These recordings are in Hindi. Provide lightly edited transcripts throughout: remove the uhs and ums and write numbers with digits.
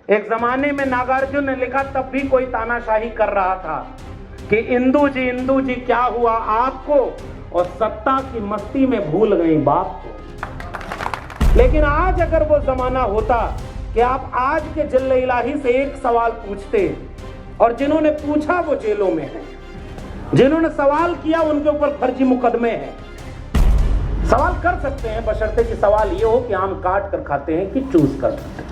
एक जमाने में नागार्जुन ने लिखा, तब भी कोई तानाशाही कर रहा था कि इंदू जी क्या हुआ आपको, और सत्ता की मस्ती में भूल गई बाप को। लेकिन आज अगर वो जमाना होता कि आप आज के जिले इलाही से एक सवाल पूछते, और जिन्होंने पूछा वो जेलों में है, जिन्होंने सवाल किया उनके ऊपर फर्जी मुकदमे हैं। सवाल कर सकते हैं, बशर्ते कि सवाल ये हो कि आम काट कर खाते हैं कि चूस कर खाते हैं।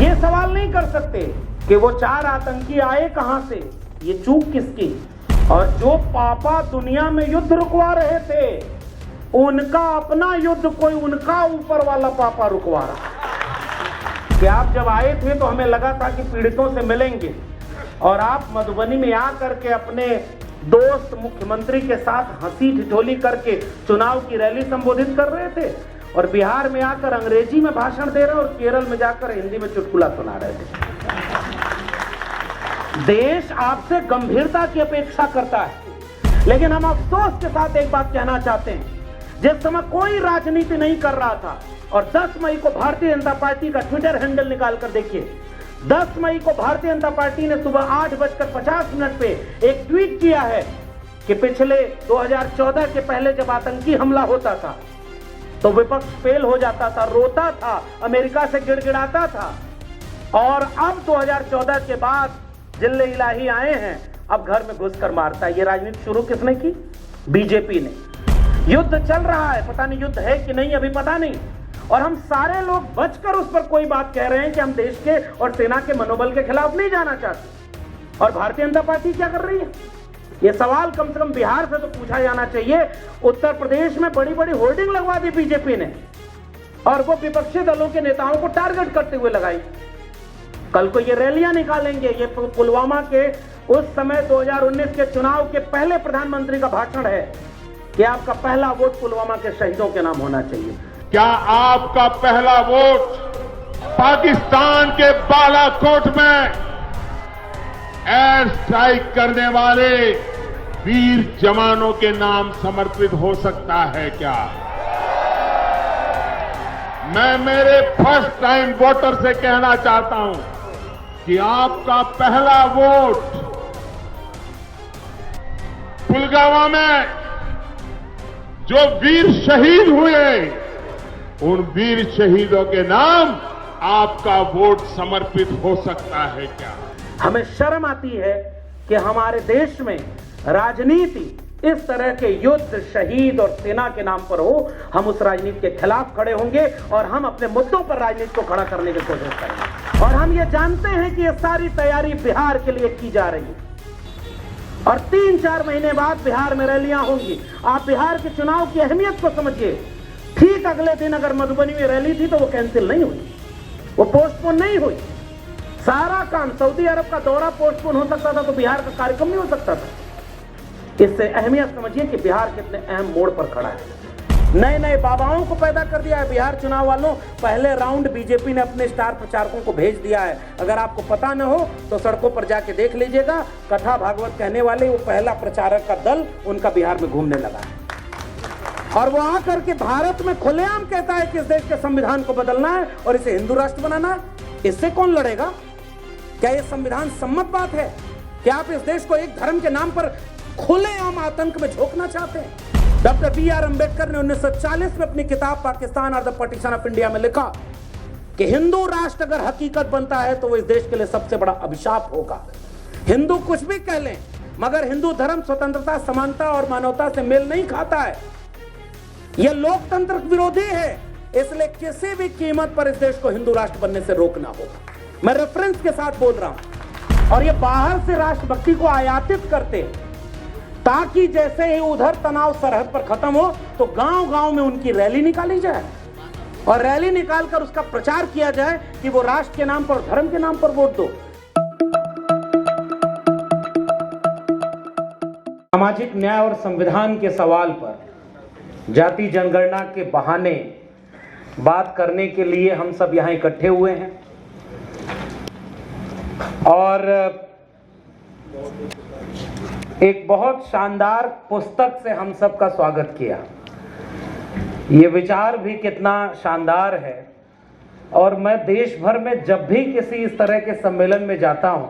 ये सवाल नहीं कर सकते कि वो 4 आतंकी आए कहां से, ये चूक किसकी, और जो पापा दुनिया में युद्ध रुकवा रहे थे उनका अपना युद्ध कोई उनका ऊपर वाला पापा रुकवा रहा। कि आप जब आए थे तो हमें लगा था कि पीड़ितों से मिलेंगे, और आप मधुबनी में आकर के अपने दोस्त मुख्यमंत्री के साथ हंसी ठिठोली करके चुनाव की रैली संबोधित कर रहे थे, और बिहार में आकर अंग्रेजी में भाषण दे रहे और केरल में जाकर हिंदी में चुटकुला सुना रहे थे। देश आपसे गंभीरता की अपेक्षा करता है, लेकिन हम अफसोस के साथ एक बात कहना चाहते हैं, जिस समय कोई राजनीति नहीं कर रहा था, और 10 मई को भारतीय जनता पार्टी का ट्विटर हैंडल निकाल कर देखिए, 10 मई को भारतीय जनता पार्टी ने सुबह 8:50 पे एक ट्वीट किया है कि पिछले 2014 के पहले जब आतंकी हमला होता था तो विपक्ष फेल हो जाता था, रोता था, अमेरिका से गिड़गिड़ाता था, और अब 2014 के बाद जिले इलाही आए हैं, अब घर में घुसकर मारता है। ये राजनीति शुरू किसने की? बीजेपी ने। युद्ध चल रहा है, पता नहीं युद्ध है कि नहीं, अभी पता नहीं, और हम सारे लोग बचकर उस पर कोई बात कह रहे हैं कि हम देश के और सेना के मनोबल के खिलाफ नहीं जाना चाहते। और भारतीय जनता पार्टी क्या कर रही है? ये सवाल कम से कम बिहार से तो पूछा जाना चाहिए। उत्तर प्रदेश में बड़ी बड़ी होर्डिंग लगवा दी बीजेपी ने, और वो विपक्षी दलों के नेताओं को टारगेट करते हुए लगाई। कल को ये रैलियां निकालेंगे। ये पुलवामा के उस समय 2019 के चुनाव के पहले प्रधानमंत्री का भाषण है कि आपका पहला वोट पुलवामा के शहीदों के नाम होना चाहिए। क्या आपका पहला वोट पाकिस्तान के बालाकोट में एयर स्ट्राइक करने वाले वीर जवानों के नाम समर्पित हो सकता है क्या? मैं मेरे फर्स्ट टाइम वोटर से कहना चाहता हूं कि आपका पहला वोट पुलवामा में जो वीर शहीद हुए, उन वीर शहीदों के नाम आपका वोट समर्पित हो सकता है क्या? हमें शर्म आती है कि हमारे देश में राजनीति इस तरह के युद्ध, शहीद और सेना के नाम पर हो। हम उस राजनीति के खिलाफ खड़े होंगे और हम अपने मुद्दों पर राजनीति को खड़ा करने की कोशिश करेंगे। और हम ये जानते हैं कि ये सारी तैयारी बिहार के लिए की जा रही है, और 3-4 महीने बाद बिहार में रैलियां होंगी। आप बिहार के चुनाव की अहमियत को समझिए। ठीक अगले दिन अगर मधुबनी में रैली थी तो वो कैंसिल नहीं हुई, वो पोस्टपोन नहीं हुई। सारा काम, सऊदी अरब का दौरा पोस्टपोन हो सकता था तो बिहार का कार्यक्रम नहीं हो सकता था। इससे अहमियत समझिए कि बिहार कितने अहम मोड़ पर खड़ा है। नए नए बाबाओं को पैदा कर दिया है बिहार चुनाव वालों। पहले राउंड बीजेपी ने अपने स्टार प्रचारकों को भेज दिया है। अगर आपको पता न हो तो सड़कों पर जाके देख लीजिएगा। कथा भागवत कहने वाले वो पहला प्रचारक का दल उनका बिहार में घूमने लगा है, और वो आकर के भारत में खुलेआम कहता है कि इस देश के संविधान को बदलना है और इसे हिंदू राष्ट्र बनाना है। इससे कौन लड़ेगा? क्या यह संविधान सम्मत बात है? क्या आप इस देश को एक धर्म के नाम पर खुलेआम आतंक में झोंकना चाहते हैं? Doctor B.R. अम्बेडकर ने 1940 में अपनी किताब पाकिस्तान और द पार्टीशन ऑफ इंडिया में लिखा कि हिंदू राष्ट्र अगर हकीकत बनता है तो वो इस देश के लिए सबसे बड़ा अभिशाप होगा। हिंदू कुछ भी कह लें, मगर हिंदू धर्म स्वतंत्रता, समानता और मानवता से मेल नहीं खाता है। यह लोकतंत्र विरोधी है, इसलिए किसी भी कीमत पर इस देश को हिंदू राष्ट्र बनने से रोकना होगा। मैं रेफरेंस के साथ बोल रहा हूं। और ये बाहर से राष्ट्रभक्ति को आयातित करते ताकि जैसे ही उधर तनाव सरहद पर खत्म हो तो गांव गांव में उनकी रैली निकाली जाए, और रैली निकालकर उसका प्रचार किया जाए कि वो राष्ट्र के नाम पर, धर्म के नाम पर वोट दो। सामाजिक न्याय और संविधान के सवाल पर जाति जनगणना के बहाने बात करने के लिए हम सब यहां इकट्ठे हुए हैं, और एक बहुत शानदार पुस्तक से हम सबका स्वागत किया। ये विचार भी कितना शानदार है और मैं देश भर में जब भी किसी इस तरह के सम्मेलन में जाता हूं,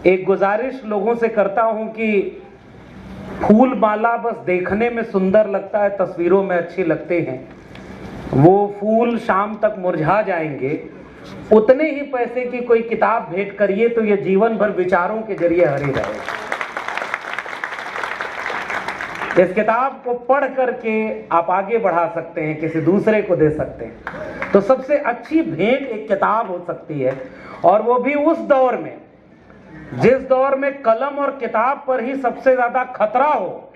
एक गुजारिश लोगों से करता हूं कि फूल माला बस देखने में सुंदर लगता है, तस्वीरों में अच्छे लगते हैं, वो फूल शाम तक मुरझा जाएंगे। उतने ही पैसे की कोई किताब भेंट करिए तो ये जीवन भर विचारों के जरिए हरी रहे। इस किताब को पढ़ करके आप आगे बढ़ा सकते हैं, किसी दूसरे को दे सकते हैं। तो सबसे अच्छी भेंट एक किताब हो सकती है, और वो भी उस दौर में जिस दौर में कलम और किताब पर ही सबसे ज्यादा खतरा हो।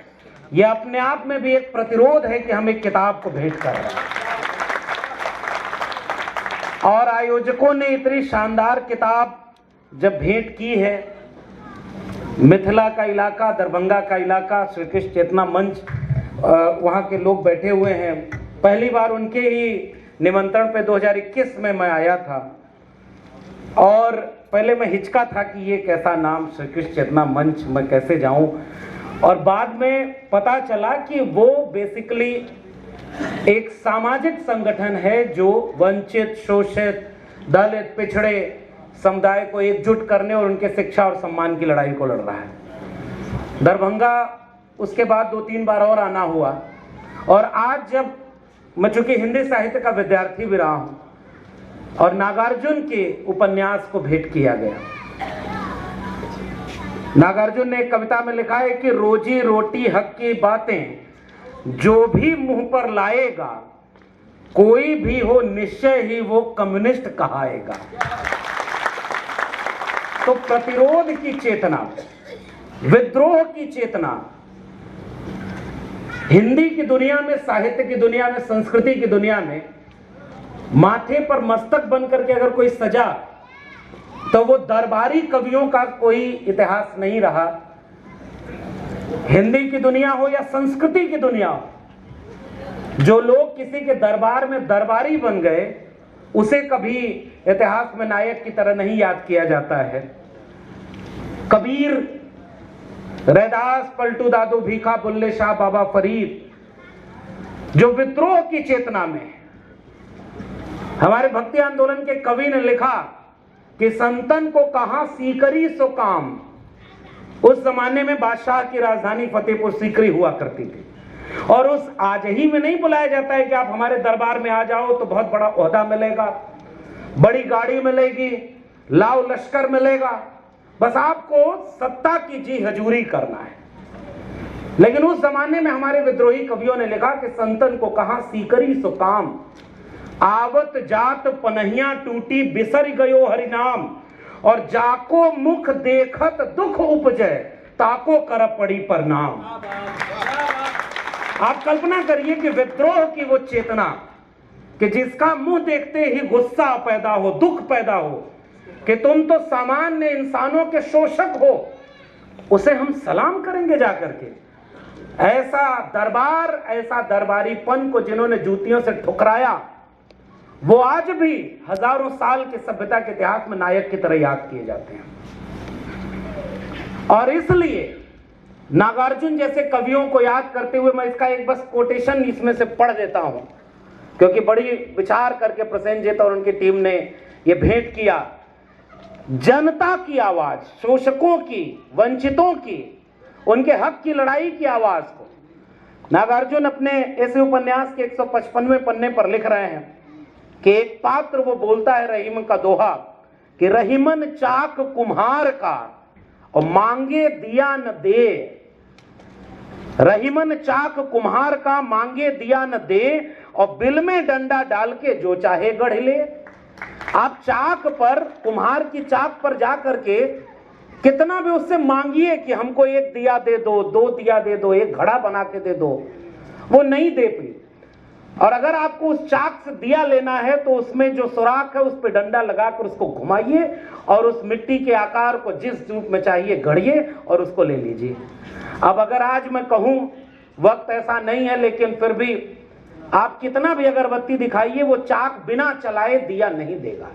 यह अपने आप में भी एक प्रतिरोध है कि हम एक किताब को भेंट कर रहे हैं। और आयोजकों ने इतनी शानदार किताब जब भेंट की है, मिथिला का इलाका, दरभंगा का इलाका, श्री कृष्ण चेतना मंच, वहाँ के लोग बैठे हुए हैं। पहली बार उनके ही निमंत्रण पे 2021 में मैं आया था, और पहले मैं हिचका था कि ये कैसा नाम, श्री कृष्ण चेतना मंच, मैं कैसे जाऊं। और बाद में पता चला कि वो बेसिकली एक सामाजिक संगठन है जो वंचित, शोषित, दलित, पिछड़े समुदाय को एकजुट करने और उनके शिक्षा और सम्मान की लड़ाई को लड़ रहा है। दरभंगा उसके बाद 2-3 बार और आना हुआ, और आज जब मैं चूंकि हिंदी साहित्य का विद्यार्थी भी रहा हूं, और नागार्जुन के उपन्यास को भेंट किया गया। नागार्जुन ने एक कविता में लिखा है कि रोजी रोटी हक की बातें जो भी मुंह पर लाएगा, कोई भी हो निश्चय ही वो कम्युनिस्ट कहाएगा। तो प्रतिरोध की चेतना, विद्रोह की चेतना हिंदी की दुनिया में, साहित्य की दुनिया में, संस्कृति की दुनिया में माथे पर मस्तक बन करके अगर कोई सजा, तो वो दरबारी कवियों का कोई इतिहास नहीं रहा। हिंदी की दुनिया हो या संस्कृति की दुनिया हो, जो लोग किसी के दरबार में दरबारी बन गए, उसे कभी इतिहास में नायक की तरह नहीं याद किया जाता है। कबीर, रैदास, पलटू दादू, भीखा, बुल्ले शाह, बाबा फरीद, जो विद्रोह की चेतना में, हमारे भक्ति आंदोलन के कवि ने लिखा कि संतन को कहां सीकरी सो काम। उस जमाने में बादशाह की राजधानी फतेहपुर सीकरी हुआ करती थी, और उस आज ही में नहीं बुलाया जाता है कि आप हमारे दरबार में आ जाओ तो बहुत बड़ा ओहदा मिलेगा, बड़ी गाड़ी मिलेगी, लाव लश्कर मिलेगा, बस आपको सत्ता की जी हजूरी करना है। लेकिन उस जमाने में हमारे विद्रोही कवियों ने लिखा कि संतन को कहां सीकरी सो काम, आवत जात पनहिया टूटी बिसर गयो हरिनाम, और जाको मुख देखत दुख उपजय ताको कर पड़ी प्रणाम। आप कल्पना करिए कि विद्रोह की वो चेतना कि जिसका मुंह देखते ही गुस्सा पैदा हो, दुख पैदा हो कि तुम तो सामान्य इंसानों के शोषक हो, उसे हम सलाम करेंगे जाकर के। ऐसा दरबार, ऐसा दरबारीपन को जिन्होंने जूतियों से ठुकराया, वो आज भी हजारों साल के सभ्यता के इतिहास में नायक की तरह याद किए जाते हैं। और इसलिए नागार्जुन जैसे कवियों को याद करते हुए मैं इसका एक बस कोटेशन इसमें से पढ़ देता हूं, क्योंकि बड़ी विचार करके प्रसेनजीत और उनकी टीम ने ये भेंट किया। जनता की आवाज, शोषकों की, वंचितों की, उनके हक की लड़ाई की आवाज को नागार्जुन अपने इस उपन्यास के 155वें पन्ने पर लिख रहे हैं कि एक पात्र वो बोलता है रहीमन का दोहा कि रहीमन चाक कुम्हार का और मांगे दिया न दे। रहीमन चाक कुम्हार का मांगे दिया न दे, और बिल में डंडा डाल के जो चाहे गढ़ ले। आप चाक पर, कुम्हार की चाक पर जा करके कितना भी उससे मांगिए कि हमको एक दिया दे दो, 2 दिया दे दो, एक घड़ा बना के दे दो, वो नहीं दे पाई। और अगर आपको उस चाक से दिया लेना है तो उसमें जो सुराख है उस पर डंडा लगाकर उसको घुमाइए और उस मिट्टी के आकार को जिस रूप में चाहिए गढ़िए और उसको ले लीजिए। अब अगर आज मैं कहूं, वक्त ऐसा नहीं है, लेकिन फिर भी आप कितना भी अगरबत्ती दिखाइए, वो चाक बिना चलाए दिया नहीं देगा,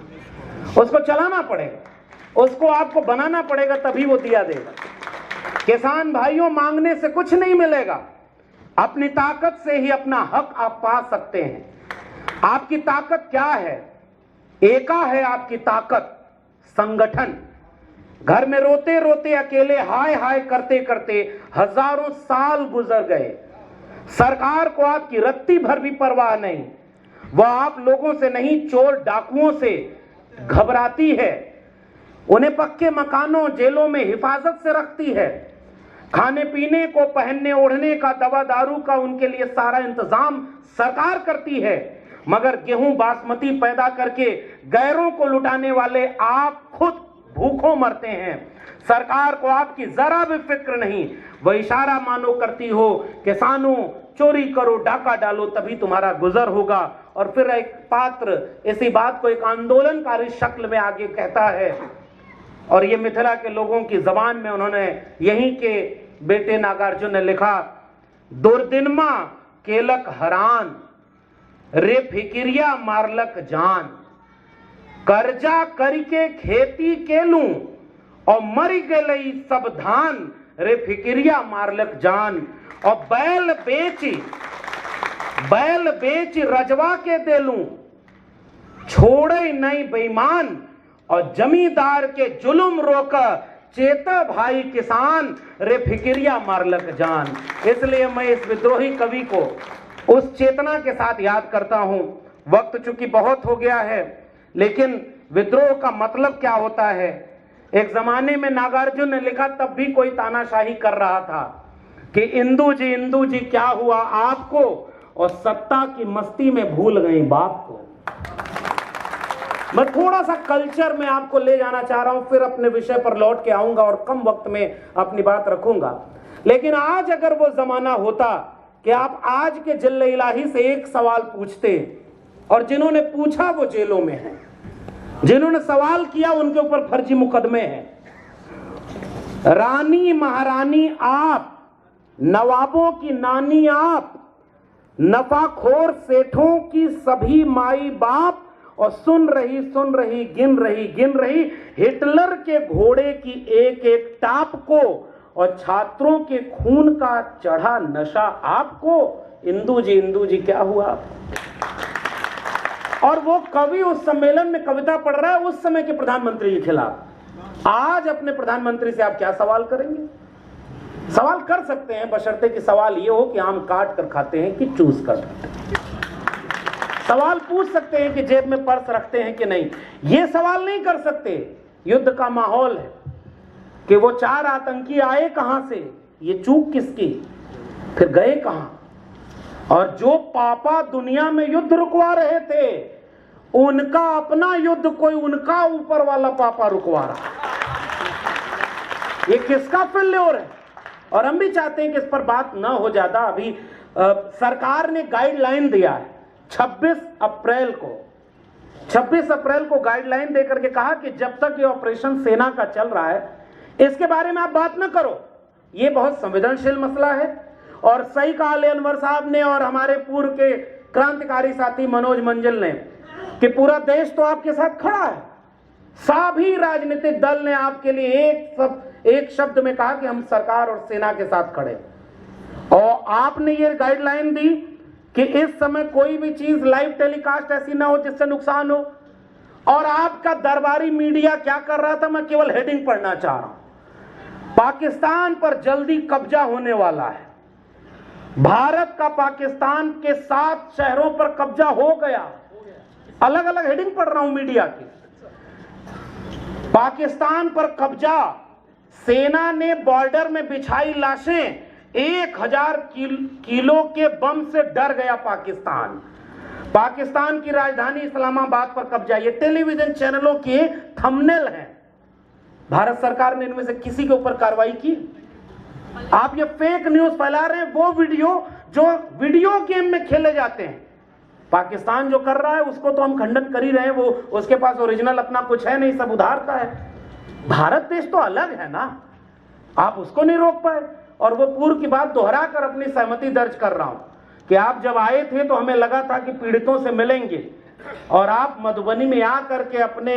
उसको चलाना पड़ेगा, उसको आपको बनाना पड़ेगा, तभी वो दिया देगा। किसान भाइयों, मांगने से कुछ नहीं मिलेगा, अपनी ताकत से ही अपना हक आप पा सकते हैं। आपकी ताकत क्या है? एका है आपकी ताकत, संगठन। घर में रोते रोते अकेले हाय हाय करते करते हजारों साल गुजर गए। सरकार को आपकी रत्ती भर भी परवाह नहीं। वह आप लोगों से नहीं, चोर डाकुओं से घबराती है। उन्हें पक्के मकानों, जेलों में हिफाजत से रखती है। खाने पीने को, पहनने ओढ़ने का, दवा दारू का उनके लिए सारा इंतजाम सरकार करती है। मगर गेहूं बासमती पैदा करके गैरों को लुटाने वाले आप खुद भूखों मरते हैं। सरकार को आपकी जरा भी फिक्र नहीं। वह इशारा मानो करती हो, किसानों चोरी करो, डाका डालो, तभी तुम्हारा गुजर होगा। और फिर एक पात्र इसी बात को एक आंदोलनकारी शक्ल में आगे कहता है, और ये मिथिला के लोगों की जबान में उन्होंने यहीं के बेटे नागार्जुन ने लिखा, दुर्दिनमा केलक हरान, रे फिकिरिया मारलक जान, कर्जा करके खेती केलूं और मरी गई सब धान, रे फिकिरिया मारलक जान। और बैल बेच रजवा के देलूं, छोड़े नहीं बेईमान, और जमींदार के जुल्म रोक चेता भाई किसान, रे फिकिरिया मारलक जान। इसलिए मैं इस विद्रोही कवि को उस चेतना के साथ याद करता हूं। वक्त चूंकि बहुत हो गया है, लेकिन विद्रोह का मतलब क्या होता है? एक जमाने में नागार्जुन ने लिखा, तब भी कोई तानाशाही कर रहा था कि इंदू जी क्या हुआ आपको, और सत्ता की मस्ती में भूल गई बाप को। मैं थोड़ा सा कल्चर में आपको ले जाना चाह रहा हूं, फिर अपने विषय पर लौट के आऊंगा और कम वक्त में अपनी बात रखूंगा। लेकिन आज अगर वो जमाना होता कि आप आज के जिले इलाही से एक सवाल पूछते, और जिन्होंने पूछा वो जेलों में हैं, जिन्होंने सवाल किया उनके ऊपर फर्जी मुकदमे हैं। रानी महारानी आप, नवाबों की नानी आप, नफाखोर सेठों की सभी माई बाप, और सुन रही गिन रही हिटलर के घोड़े की एक एक टाप को, और छात्रों के खून का चढ़ा नशा आपको। इंदू जी क्या हुआ? और वो कवि उस सम्मेलन में कविता पढ़ रहा है उस समय के प्रधानमंत्री के खिलाफ। आज अपने प्रधानमंत्री से आप क्या सवाल करेंगे? सवाल कर सकते हैं, बशर्ते कि सवाल ये हो कि आम काट कर खाते हैं कि चूस कर खाते हैं। सवाल पूछ सकते हैं कि जेब में पर्स रखते हैं कि नहीं। ये सवाल नहीं कर सकते। युद्ध का माहौल है कि वो 4 आतंकी आए कहां से, ये चूक किसकी, फिर गए कहां, और जो पापा दुनिया में युद्ध रुकवा रहे थे उनका अपना युद्ध कोई उनका ऊपर वाला पापा रुकवा रहा। ये किसका फेल्योर है? और हम भी चाहते हैं कि इस पर बात ना हो ज्यादा। अभी सरकार ने गाइडलाइन दिया है 26 अप्रैल को गाइडलाइन देकर के कहा कि जब तक ये ऑपरेशन सेना का चल रहा है इसके बारे में आप बात ना करो। ये बहुत संवेदनशील मसला है। और सही कहा ले अनवर साहब ने और हमारे पूर्व के क्रांतिकारी साथी मनोज मंजिल ने कि पूरा देश तो आपके साथ खड़ा है। सभी राजनीतिक दल ने आपके लिए एक शब्द में कहा कि हम सरकार और सेना के साथ खड़े। और आपने ये गाइडलाइन दी कि इस समय कोई भी चीज लाइव टेलीकास्ट ऐसी ना हो जिससे नुकसान हो। और आपका दरबारी मीडिया क्या कर रहा था, मैं केवल हेडिंग पढ़ना चाह रहा हूं। पाकिस्तान पर जल्दी कब्जा होने वाला है। भारत का पाकिस्तान के 7 शहरों पर कब्जा हो गया। अलग अलग हेडिंग पढ़ रहा हूं मीडिया की। पाकिस्तान पर कब्जा, सेना ने बॉर्डर में बिछाई लाशें, 1000 किलो के बम से डर गया पाकिस्तान। पाकिस्तान की राजधानी इस्लामाबाद पर कब्जा। ये टेलीविजन चैनलों के थंबनेल हैं। भारत सरकार ने इनमें से किसी के ऊपर कार्रवाई की? आप ये फेक न्यूज फैला रहे हैं, वो वीडियो जो वीडियो गेम में खेले जाते हैं। पाकिस्तान जो कर रहा है उसको तो हम खंडन कर ही रहे हैं। वो उसके पास ओरिजिनल अपना कुछ है नहीं, सब उधार का है। भारत देश तो अलग है ना, आप उसको नहीं रोक पाए। और वो पूर्व की बात दोहरा कर अपनी सहमति दर्ज कर रहा हूं कि आप जब आए थे तो हमें लगा था कि पीड़ितों से मिलेंगे, और आप मधुबनी में आकर के अपने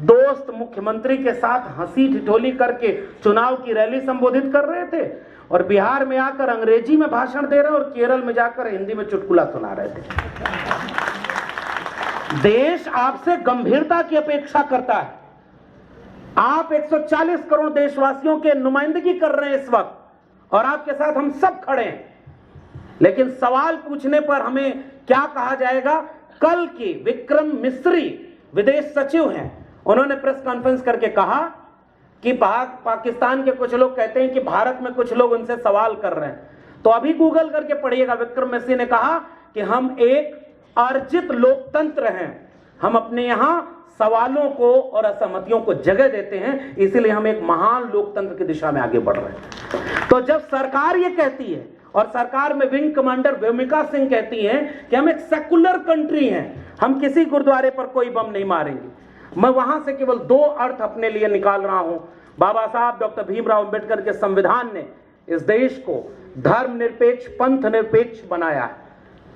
दोस्त मुख्यमंत्री के साथ हंसी ठिठोली करके चुनाव की रैली संबोधित कर रहे थे, और बिहार में आकर अंग्रेजी में भाषण दे रहे और केरल में जाकर हिंदी में चुटकुला सुना रहे थे। देश आपसे गंभीरता की अपेक्षा करता है। आप 140 करोड़ देशवासियों के नुमाइंदगी कर रहे हैं इस वक्त, और आपके साथ हम सब खड़े हैं। लेकिन सवाल पूछने पर हमें क्या कहा जाएगा? कल की विक्रम मिस्री विदेश सचिव हैं, उन्होंने प्रेस कॉन्फ्रेंस करके कहा कि पाकिस्तान के कुछ लोग कहते हैं कि भारत में कुछ लोग उनसे सवाल कर रहे हैं। तो अभी गूगल करके पढ़िएगा, विक्रम मिस्री ने कहा कि हम एक अर्जित लोकतंत्र हैं, हम अपने यहां सवालों को और असहमतियों को जगह देते हैं, इसीलिए हम एक महान लोकतंत्र की दिशा में आगे बढ़ रहे हैं। तो जब सरकार ये कहती है, और सरकार में विंग कमांडर भूमिका सिंह कहती हैं कि हम एक सेकुलर कंट्री हैं, हम किसी गुरुद्वारे पर कोई बम नहीं मारेंगे, मैं वहां से केवल दो अर्थ अपने लिए निकाल रहा हूं। बाबा साहब डॉक्टर भीमराव अंबेडकर के संविधान ने इस देश को धर्मनिरपेक्ष, पंथ निरपेक्ष बनाया है,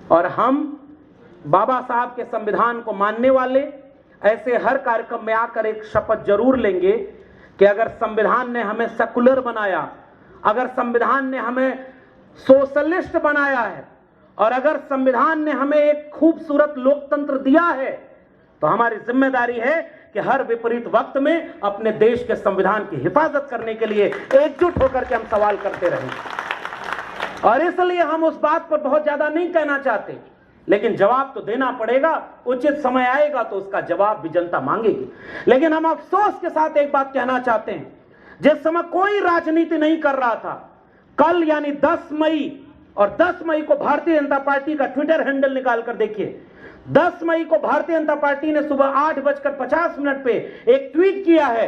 और हम बाबा साहब के संविधान को मानने वाले ऐसे हर कार्यक्रम में आकर एक शपथ जरूर लेंगे कि अगर संविधान ने हमें सेकुलर बनाया, अगर संविधान ने हमें सोशलिस्ट बनाया है, और अगर संविधान ने हमें एक खूबसूरत लोकतंत्र दिया है, तो हमारी जिम्मेदारी है कि हर विपरीत वक्त में अपने देश के संविधान की हिफाजत करने के लिए एकजुट होकर के हम सवाल करते रहें। और इसलिए हम उस बात पर बहुत ज्यादा नहीं कहना चाहते, लेकिन जवाब तो देना पड़ेगा, उचित समय आएगा तो उसका जवाब भी जनता मांगेगी। लेकिन हम अफसोस के साथ एक बात कहना चाहते हैं, जिस समय कोई राजनीति नहीं कर रहा था, कल यानी 10 मई, और 10 मई को भारतीय जनता पार्टी का ट्विटर हैंडल निकाल कर देखिए, 10 मई को भारतीय जनता पार्टी ने सुबह 8:50 पे एक ट्वीट किया है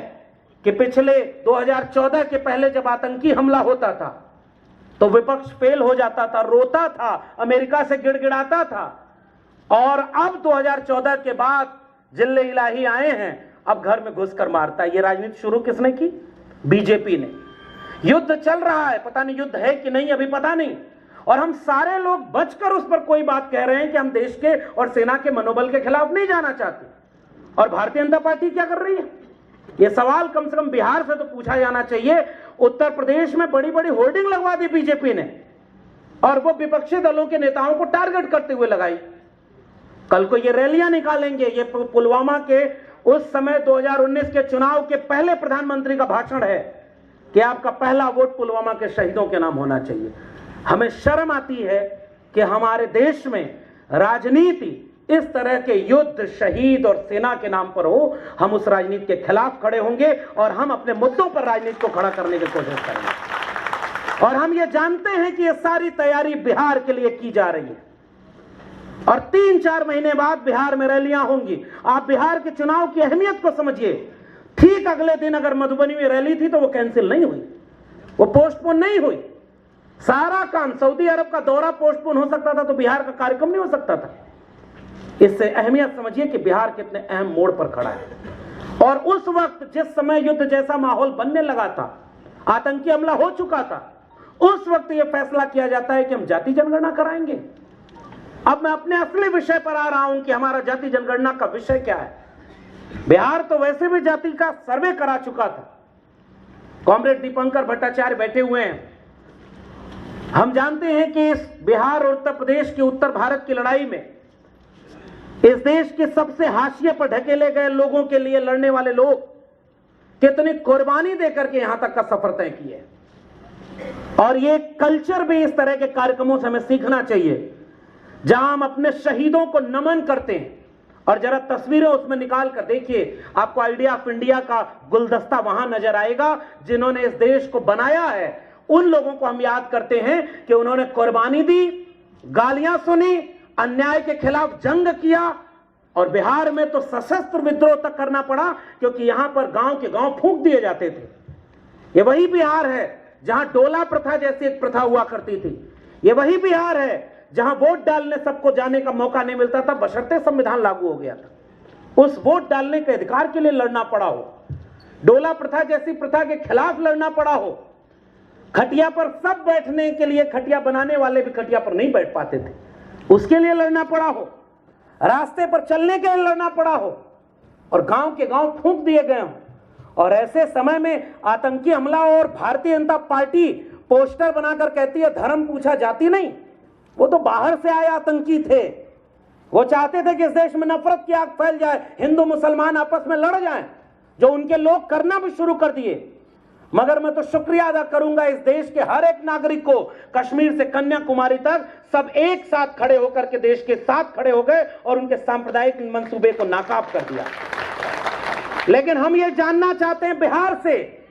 कि पिछले 2014 के पहले जब आतंकी हमला होता था तो विपक्ष फेल हो जाता था, रोता था, अमेरिका से गिड़गिड़ाता था, और अब 2014 के बाद जिल्ले इलाही आए हैं, अब घर में घुसकर मारता है। ये राजनीति शुरू किसने की? बीजेपी ने। युद्ध चल रहा है, पता नहीं युद्ध है कि नहीं, अभी पता नहीं, और हम सारे लोग बचकर उस पर कोई बात कह रहे हैं कि हम देश के और सेना के मनोबल के खिलाफ नहीं जाना चाहते। और भारतीय जनता पार्टी क्या कर रही है? यह सवाल कम से कम बिहार से तो पूछा जाना चाहिए। उत्तर प्रदेश में बड़ी बड़ी होर्डिंग लगवा दी बीजेपी ने, और वो विपक्षी दलों के नेताओं को टारगेट करते हुए लगाई। कल को ये रैलियां निकालेंगे। ये पुलवामा के उस समय 2019 के चुनाव के पहले प्रधानमंत्री का भाषण है कि आपका पहला वोट पुलवामा के शहीदों के नाम होना चाहिए। हमें शर्म आती है कि हमारे देश में राजनीति इस तरह के युद्ध, शहीद और सेना के नाम पर हो। हम उस राजनीति के खिलाफ खड़े होंगे, और हम अपने मुद्दों पर राजनीति को खड़ा करने की कोशिश करेंगे। और हम ये जानते हैं कि ये सारी तैयारी बिहार के लिए की जा रही है, और 3-4 महीने बाद बिहार में रैलियां होंगी। आप बिहार के चुनाव की अहमियत को समझिए। ठीक अगले दिन अगर मधुबनी में रैली थी तो वो कैंसिल नहीं हुई, वो पोस्टपोन नहीं हुई। सारा काम, सऊदी अरब का दौरा पोस्टपोन हो सकता था तो बिहार का कार्यक्रम नहीं हो सकता था। इससे अहमियत समझिए कि बिहार कितने अहम मोड़ पर खड़ा है। और उस वक्त जिस समय युद्ध जैसा माहौल बनने लगा था, आतंकी हमला हो चुका था, उस वक्त यह फैसला किया जाता है कि हम जाति जनगणना कराएंगे। अब मैं अपने असली विषय पर आ रहा हूं कि हमारा जाति जनगणना का विषय क्या है। बिहार तो वैसे भी जाति का सर्वे करा चुका था। कॉमरेड दीपंकर भट्टाचार्य बैठे हुए हैं। हम जानते हैं कि इस बिहार और उत्तर प्रदेश की उत्तर भारत की लड़ाई में इस देश के सबसे हाशिए पर ढकेले गए लोगों के लिए लड़ने वाले लोग कितनी कुर्बानी देकर के यहां तक का सफर तय किए। और ये कल्चर भी इस तरह के कार्यक्रमों से हमें सीखना चाहिए, जहां हम अपने शहीदों को नमन करते हैं। और जरा तस्वीरें उसमें निकाल कर देखिए, आपको आइडिया ऑफ इंडिया का गुलदस्ता वहां नजर आएगा। जिन्होंने इस देश को बनाया है, उन लोगों को हम याद करते हैं कि उन्होंने कुर्बानी दी, गालियां सुनी, अन्याय के खिलाफ जंग किया, और बिहार में तो सशस्त्र विद्रोह तक करना पड़ा, क्योंकि यहां पर गांव के गांव फूंक दिए जाते थे। ये वही बिहार है जहां डोला प्रथा जैसी एक प्रथा हुआ करती थी। ये वही बिहार है जहां वोट डालने सबको जाने का मौका नहीं मिलता था, बशर्ते संविधान लागू हो गया था। उस वोट डालने के अधिकार के लिए लड़ना पड़ा हो, डोला प्रथा जैसी प्रथा के खिलाफ लड़ना पड़ा हो, खटिया पर सब बैठने के लिए, खटिया बनाने वाले भी खटिया पर नहीं बैठ पाते थे, उसके लिए लड़ना पड़ा हो, रास्ते पर चलने के लिए लड़ना पड़ा हो, और गांव के गांव फूंक दिए गए हों। और ऐसे समय में आतंकी हमला, और भारतीय जनता पार्टी पोस्टर बनाकर कहती है धर्म पूछा जाति नहीं। वो तो बाहर से आए आतंकी थे, वो चाहते थे कि इस देश में नफरत की आग फैल जाए, हिंदू मुसलमान आपस में लड़ जाएं, जो उनके लोग करना भी शुरू कर दिए। मगर मैं तो शुक्रिया अदा करूंगा इस देश के हर एक नागरिक को, कश्मीर से कन्याकुमारी तक सब एक साथ खड़े होकर के देश के साथ खड़े हो गए और उनके सांप्रदायिक मंसूबे को नाकाब कर दिया। लेकिन हम ये जानना चाहते हैं, बिहार से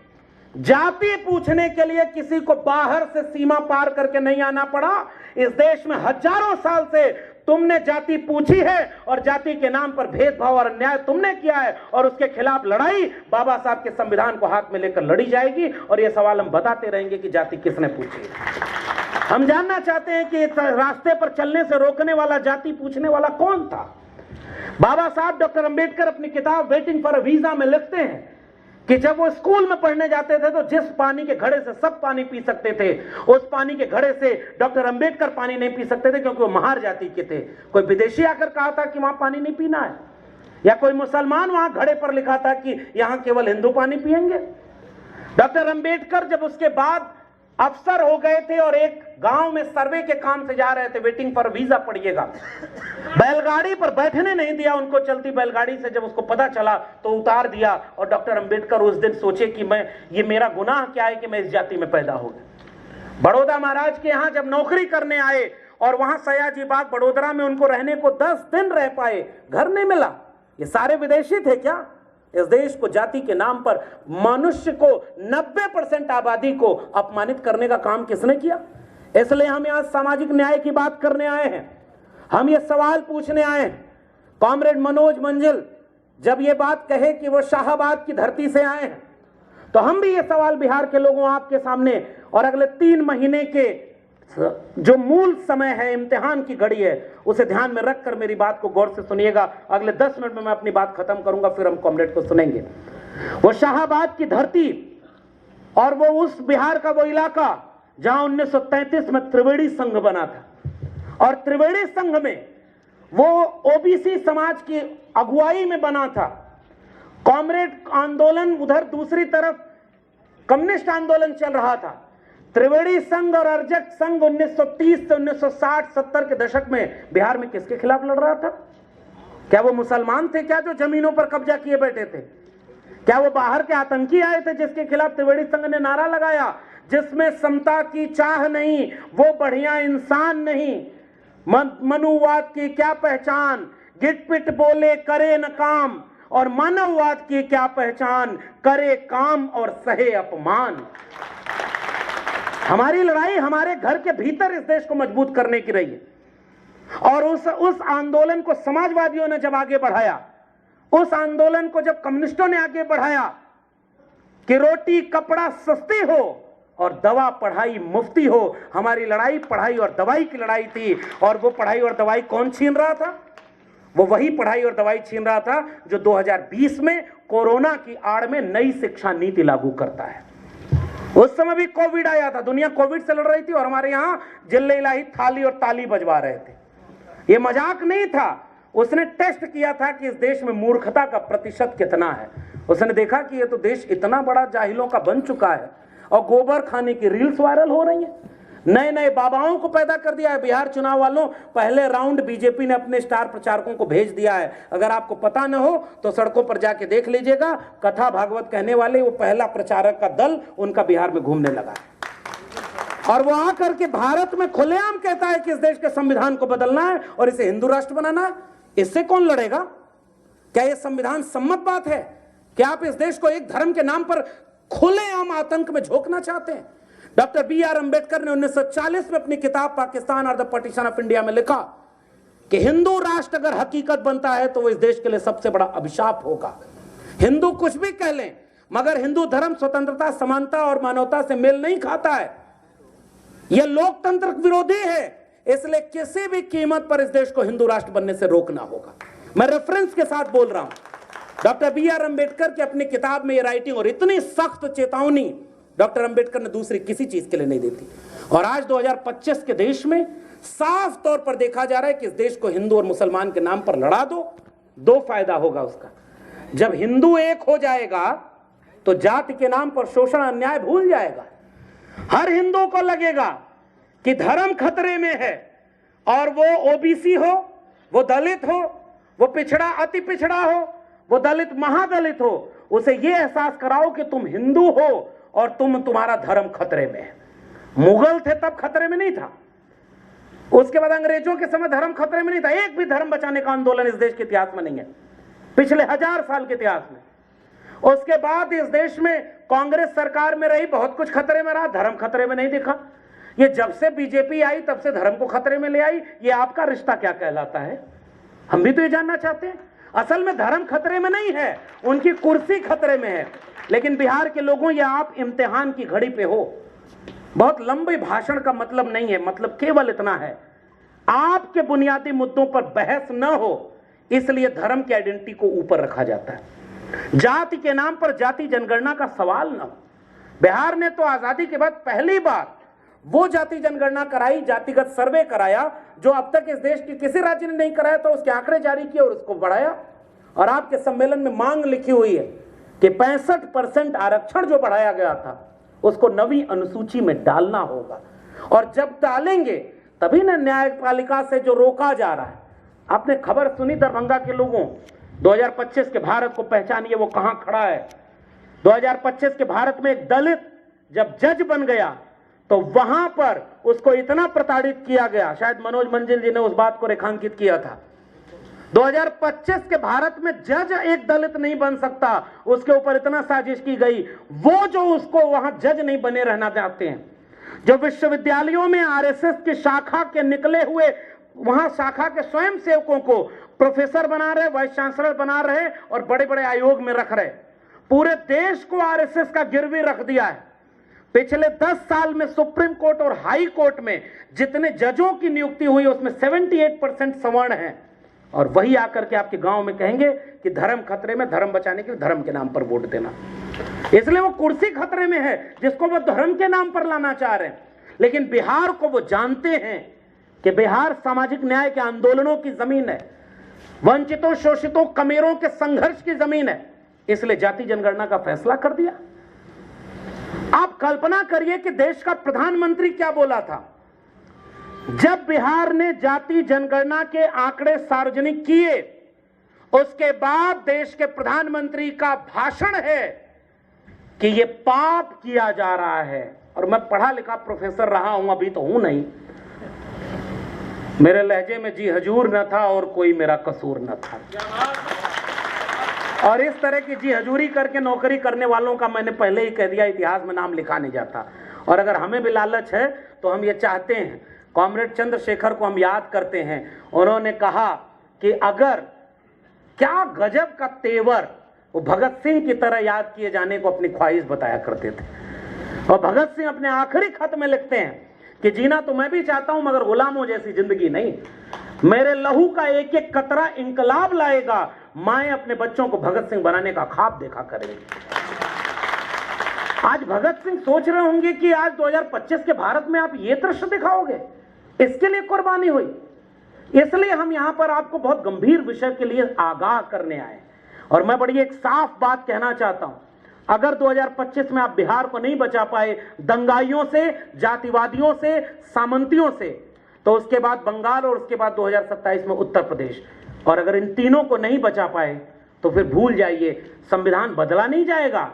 जाति पूछने के लिए किसी को बाहर से सीमा पार करके नहीं आना पड़ा। इस देश में हजारों साल से तुमने जाति पूछी है और जाति के नाम पर भेदभाव और अन्याय तुमने किया है, और उसके खिलाफ लड़ाई बाबा साहब के संविधान को हाथ में लेकर लड़ी जाएगी। और यह सवाल हम बताते रहेंगे कि जाति किसने पूछी है। हम जानना चाहते हैं कि रास्ते पर चलने से रोकने वाला, जाति पूछने वाला कौन था। बाबा साहब डॉक्टर अंबेडकर अपनी किताब वेटिंग फॉर अ वीजा में लिखते हैं कि जब वो स्कूल में पढ़ने जाते थे तो जिस पानी के घड़े से सब पानी पी सकते थे, उस पानी के घड़े से डॉक्टर अंबेडकर पानी नहीं पी सकते थे, क्योंकि वो महार जाति के थे। कोई विदेशी आकर कहा था कि वहां पानी नहीं पीना है, या कोई मुसलमान वहां घड़े पर लिखा था कि यहां केवल हिंदू पानी पिएंगे। डॉक्टर अंबेडकर जब उसके बाद अफसर हो गए थे और एक गांव में सर्वे के काम से जा रहे थे, वेटिंग फॉर वीजा पढ़िएगा, बैलगाड़ी पर बैठने नहीं दिया उनको, चलती बैलगाड़ी से जब उसको पता चला तो उतार दिया। और डॉक्टर अंबेडकर उस दिन सोचे कि ये मेरा गुनाह क्या है कि मैं इस जाति में पैदा हो गया। बड़ौदा महाराज के यहां जब नौकरी करने आए और वहां सयाजी बाग बड़ोदरा में उनको रहने को 10 दिन रह पाए, घर नहीं मिला। ये सारे विदेशी थे क्या? इस देश को जाति के नाम पर मनुष्य को 90% आबादी को अपमानित करने का काम किसने किया? इसलिए हम यहां सामाजिक न्याय की बात करने आए हैं। हम ये सवाल पूछने आए हैं। कॉमरेड मनोज मंजिल जब ये बात कहे कि वो शाहाबाद की धरती से आए हैं, तो हम भी ये सवाल बिहार के लोगों आपके सामने, और अगले 3 महीने के जो मूल समय है, इम्तिहान की घड़ी है, उसे ध्यान में रखकर मेरी बात को गौर से सुनिएगा। अगले 10 मिनट में मैं अपनी बात खत्म करूंगा, फिर हम कॉमरेड को सुनेंगे। वो शाहाबाद की धरती और वो उस बिहार का वो इलाका जहां 1933 में त्रिवेणी संघ बना था, और त्रिवेणी संघ में वो ओबीसी समाज की अगुवाई में बना था। कॉमरेड आंदोलन उधर, दूसरी तरफ कम्युनिस्ट आंदोलन चल रहा था। त्रिवेणी संघ और अर्जक संघ 1930 से 1960-70 के दशक में बिहार में किसके खिलाफ लड़ रहा था? क्या वो मुसलमान थे क्या जो जमीनों पर कब्जा किए बैठे थे? क्या वो बाहर के आतंकी आए थे जिसके खिलाफ त्रिवेणी संघ ने नारा लगाया, जिसमें समता की चाह नहीं, वो बढ़िया इंसान नहीं, मनुवाद की क्या पहचान, गिटपिट बोले करे न काम, और मानववाद की क्या पहचान, करे काम और सहे अपमान। हमारी लड़ाई हमारे घर के भीतर इस देश को मजबूत करने की रही है। और उस आंदोलन को समाजवादियों ने जब आगे बढ़ाया, उस आंदोलन को जब कम्युनिस्टों ने आगे बढ़ाया कि रोटी कपड़ा सस्ती हो और दवा पढ़ाई मुफ्ती हो, हमारी लड़ाई पढ़ाई और दवाई की लड़ाई थी। और वो पढ़ाई और दवाई कौन छीन रहा था? वो वही पढ़ाई और दवाई छीन रहा था जो 2020 में कोरोना की आड़ में नई शिक्षा नीति लागू करता है। उस समय भी कोविड आया था, दुनिया कोविड से लड़ रही थी, और हमारे यहां जिल्ले इलाही थाली और ताली बजवा रहे थे। ये मजाक नहीं था। उसने टेस्ट किया था कि इस देश में मूर्खता का प्रतिशत कितना है। उसने देखा कि ये तो देश इतना बड़ा जाहिलों का बन चुका है, और गोबर खाने की रील्स वायरल हो रही है। नए नए बाबाओं को पैदा कर दिया है। बिहार चुनाव वालों, पहले राउंड बीजेपी ने अपने स्टार प्रचारकों को भेज दिया है। अगर आपको पता न हो तो सड़कों पर जाके देख लीजिएगा, कथा भागवत कहने वाले वो पहला प्रचारक का दल उनका बिहार में घूमने लगा है। और वो आकर के भारत में खुलेआम कहता है कि इस देश के संविधान को बदलना है और इसे हिंदू राष्ट्र बनाना है। इससे कौन लड़ेगा? क्या यह संविधान सम्मत बात है? क्या आप इस देश को एक धर्म के नाम पर खुलेआम आतंक में झोंकना चाहते हैं? डॉक्टर BR अंबेडकर ने 1940 में अपनी किताब पाकिस्तान और द पार्टीशन ऑफ इंडिया में लिखा कि हिंदू राष्ट्र अगर हकीकत बनता है तो वो इस देश के लिए सबसे बड़ा अभिशाप होगा। हिंदू कुछ भी कह लें, मगर हिंदू धर्म स्वतंत्रता, समानता और मानवता से मेल नहीं खाता है। यह लोकतंत्र विरोधी है। इसलिए किसी भी कीमत पर इस देश को हिंदू राष्ट्र बनने से रोकना होगा। मैं रेफरेंस के साथ बोल रहा हूं। डॉक्टर BR अंबेडकर की अपनी किताब में यह राइटिंग, और इतनी सख्त चेतावनी डॉक्टर अंबेडकर ने दूसरी किसी चीज के लिए नहीं देती। और आज 2025 के देश में साफ तौर पर देखा जा रहा है कि इस देश को हिंदू और मुसलमान के नाम पर लड़ा दो फायदा होगा उसका। जब हिंदू एक हो जाएगा तो जाति के नाम पर शोषण अन्याय भूल जाएगा। हर हिंदू को लगेगा कि धर्म खतरे में है, और वो ओबीसी हो, वो दलित हो, वो पिछड़ा अति पिछड़ा हो, वो दलित महादलित हो, उसे ये एहसास कराओ कि तुम हिंदू हो और तुम्हारा धर्म खतरे में है। मुगल थे तब खतरे में नहीं था, उसके बाद अंग्रेजों के समय धर्म खतरे में नहीं था। एक भी धर्म बचाने का आंदोलन इस देश के इतिहास में नहीं है, पिछले 1000 साल के इतिहास में। उसके बाद इस देश में कांग्रेस सरकार में रही, बहुत कुछ खतरे में रहा, धर्म खतरे में नहीं दिखा। ये जब से बीजेपी आई तब से धर्म को खतरे में ले आई। ये आपका रिश्ता क्या कहलाता है? हम भी तो ये जानना चाहते हैं। असल में धर्म खतरे में नहीं है, उनकी कुर्सी खतरे में है। लेकिन बिहार के लोगों, ये आप इम्तिहान की घड़ी पे हो। बहुत लंबे भाषण का मतलब नहीं है, मतलब केवल इतना है, आपके बुनियादी मुद्दों पर बहस न हो, इसलिए धर्म की आइडेंटिटी को ऊपर रखा जाता है। जाति के नाम पर जाति जनगणना का सवाल न हो। बिहार ने तो आजादी के बाद पहली बार वो जाति जनगणना कराई, जातिगत सर्वे कराया, जो अब तक इस देश के किसी राज्य ने नहीं कराया था। उसके आंकड़े जारी किए और उसको बढ़ाया। और आपके सम्मेलन में मांग लिखी हुई है कि 65% आरक्षण जो बढ़ाया गया था उसको नवी अनुसूची में डालना होगा। और जब डालेंगे तभी ना न्यायपालिका से जो रोका जा रहा है। आपने खबर सुनी दरभंगा के लोगों, 2025 के भारत को पहचानिए वो कहां खड़ा है। 2025 के भारत में एक दलित जब जज बन गया तो वहां पर उसको इतना प्रताड़ित किया गया, शायद मनोज मंजिल जी ने उस बात को रेखांकित किया था। 2025 के भारत में जज एक दलित नहीं बन सकता, उसके ऊपर इतना साजिश की गई। वो जो उसको वहां जज नहीं बने रहना चाहते हैं, जो विश्वविद्यालयों में आरएसएस की शाखा के निकले हुए, वहां शाखा के स्वयं सेवकों को प्रोफेसर बना रहे, वाइस चांसलर बना रहे और बड़े बड़े आयोग में रख रहे। पूरे देश को आरएसएस का गिरवी रख दिया है। पिछले 10 साल में सुप्रीम कोर्ट और हाई कोर्ट में जितने जजों की नियुक्ति हुई उसमें 78% सवर्ण हैं। और वही आकर के आपके गांव में कहेंगे कि धर्म खतरे में, धर्म बचाने के लिए धर्म के नाम पर वोट देना। इसलिए वो कुर्सी खतरे में है जिसको वो धर्म के नाम पर लाना चाह रहे हैं। लेकिन बिहार को वो जानते हैं कि बिहार सामाजिक न्याय के आंदोलनों की जमीन है, वंचितों शोषितों कमेरों के संघर्ष की जमीन है, इसलिए जाति जनगणना का फैसला कर दिया। आप कल्पना करिए कि देश का प्रधानमंत्री क्या बोला था जब बिहार ने जाति जनगणना के आंकड़े सार्वजनिक किए। उसके बाद देश के प्रधानमंत्री का भाषण है कि यह पाप किया जा रहा है। और मैं पढ़ा लिखा प्रोफेसर रहा हूं, अभी तो हूं नहीं, मेरे लहजे में जी हजूर न था और कोई मेरा कसूर न था। और इस तरह की जी हजूरी करके नौकरी करने वालों का मैंने पहले ही कह दिया, इतिहास में नाम लिखा नहीं जाता। और अगर हमें भी लालच है तो हम ये चाहते हैं, कॉमरेड चंद्रशेखर को हम याद करते हैं, उन्होंने कहा कि अगर क्या गजब का तेवर, वो भगत सिंह की तरह याद किए जाने को अपनी ख्वाहिश बताया करते थे। और भगत सिंह अपने आखिरी खत में लिखते हैं कि जीना तो मैं भी चाहता हूं मगर गुलामों जैसी जिंदगी नहीं। मेरे लहू का एक एक कतरा इंकलाब लाएगा, माएं अपने बच्चों को भगत सिंह बनाने का ख्वाब देखा करेंगी। आज भगत सिंह सोच रहे होंगे कि आज 2025 के भारत में आप ये दृश्य दिखाओगे, इसके लिए कुर्बानी हुई। इसलिए हम यहां पर आपको बहुत गंभीर विषय के लिए आगाह करने आए। और मैं बड़ी एक साफ बात कहना चाहता हूं, अगर 2025 में आप बिहार को नहीं बचा पाए दंगाइयों से, जातिवादियों से, सामंतियों से, तो उसके बाद बंगाल और उसके बाद 2027 में उत्तर प्रदेश, और अगर इन तीनों को नहीं बचा पाए तो फिर भूल जाइए, संविधान बदला नहीं जाएगा,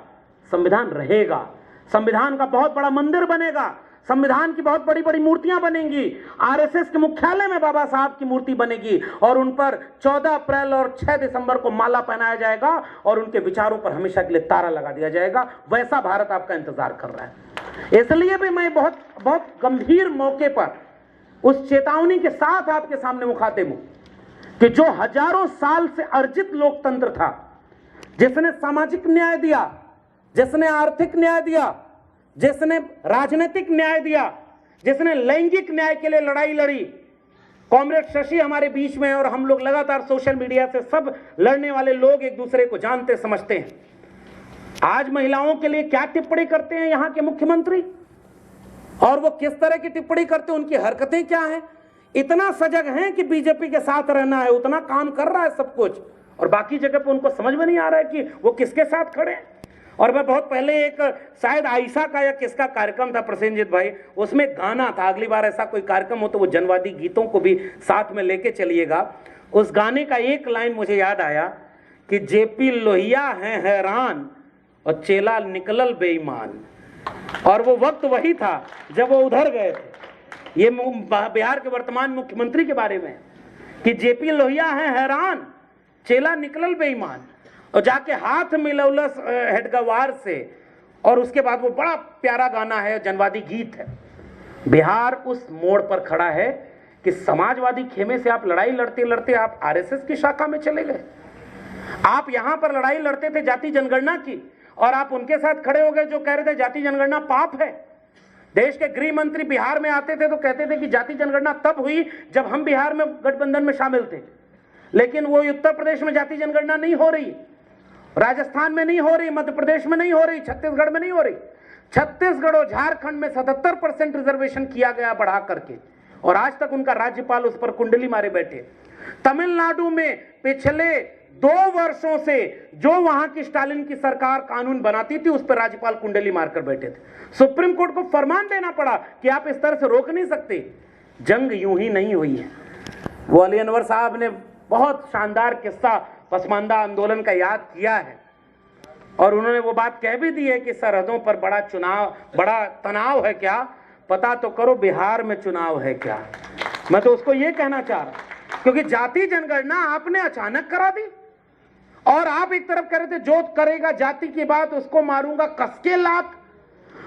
संविधान रहेगा। संविधान का बहुत बड़ा मंदिर बनेगा, संविधान की बहुत बड़ी बड़ी मूर्तियां बनेंगी, आरएसएस के मुख्यालय में बाबा साहब की मूर्ति बनेगी और उन पर 14 अप्रैल और 6 दिसंबर को माला पहनाया जाएगा और उनके विचारों पर हमेशा के लिए तारा लगा दिया जाएगा। वैसा भारत आपका इंतजार कर रहा है। इसलिए भी मैं बहुत बहुत गंभीर मौके पर उस चेतावनी के साथ आपके सामने मुखातिब हूं कि जो हजारों साल से अर्जित लोकतंत्र था, जिसने सामाजिक न्याय दिया, जिसने आर्थिक न्याय दिया, जिसने राजनीतिक न्याय दिया, जिसने लैंगिक न्याय के लिए लड़ाई लड़ी, कॉमरेड शशि हमारे बीच में, और हम लोग लगातार सोशल मीडिया से सब लड़ने वाले लोग एक दूसरे को जानते समझते हैं। आज महिलाओं के लिए क्या टिप्पणी करते हैं यहां के मुख्यमंत्री, और वो किस तरह की टिप्पणी करते हैं, उनकी हरकतें क्या हैं। इतना सजग हैं कि बीजेपी के साथ रहना है, उतना काम कर रहा है सब कुछ, और बाकी जगह पर उनको समझ में नहीं आ रहा है कि वो किसके साथ खड़े हैं। और मैं बहुत पहले एक शायद आयशा का या किसका कार्यक्रम था प्रसेनजीत भाई, उसमें गाना था, अगली बार ऐसा कोई कार्यक्रम हो तो वो जनवादी गीतों को भी साथ में लेके चलिएगा। उस गाने का एक लाइन मुझे याद आया कि जेपी लोहिया हैं हैरान और चेला निकलल बेईमान। और वो वक्त वही था जब वो उधर गए थे। ये बिहार के वर्तमान मुख्यमंत्री के बारे में कि जेपी लोहिया हैं हैरान चेला निकलल बेईमान, और जाके हाथ मिलौलस हेडगवार से। और उसके बाद वो बड़ा प्यारा गाना है, जनवादी गीत है। बिहार उस मोड़ पर खड़ा है कि समाजवादी खेमे से आप लड़ाई लड़ते लड़ते आप आरएसएस की शाखा में चले गए। आप यहां पर लड़ाई लड़ते थे जाति जनगणना की, और आप उनके साथ खड़े हो गए जो कह रहे थे जाति जनगणना पाप है। देश के गृह मंत्री बिहार में आते थे तो कहते थे कि जाति जनगणना तब हुई जब हम बिहार में गठबंधन में शामिल थे, लेकिन वो उत्तर प्रदेश में जाति जनगणना नहीं हो रही, राजस्थान में नहीं हो रही, मध्य प्रदेश में नहीं हो रही, छत्तीसगढ़ में नहीं हो रही। छत्तीसगढ़ और झारखंड में 77% रिजर्वेशन किया गया बढ़ा करके, और आज तक उनका राज्यपाल उस पर कुंडली मारे बैठे। तमिलनाडु में पिछले 2 वर्षों से जो वहां की स्टालिन की सरकार कानून बनाती थी उस पर राज्यपाल कुंडली मारकर बैठे थे। सुप्रीम कोर्ट को फरमान देना पड़ा कि आप इस तरह से रोक नहीं सकते। जंग यूं ही नहीं हुई है। वो अली अनवर साहब ने बहुत शानदार किस्सा पसमानदा आंदोलन का याद किया है, और उन्होंने वो बात कह भी दी है कि सरहदों पर बड़ा तनाव है क्या, पता तो करो बिहार में चुनाव है क्या। मैं तो उसको ये कहना चाह रहा, क्योंकि जाति जनगणना आपने अचानक करा दी, और आप एक तरफ कह रहे थे जो करेगा जाति की बात उसको मारूंगा कसके लात,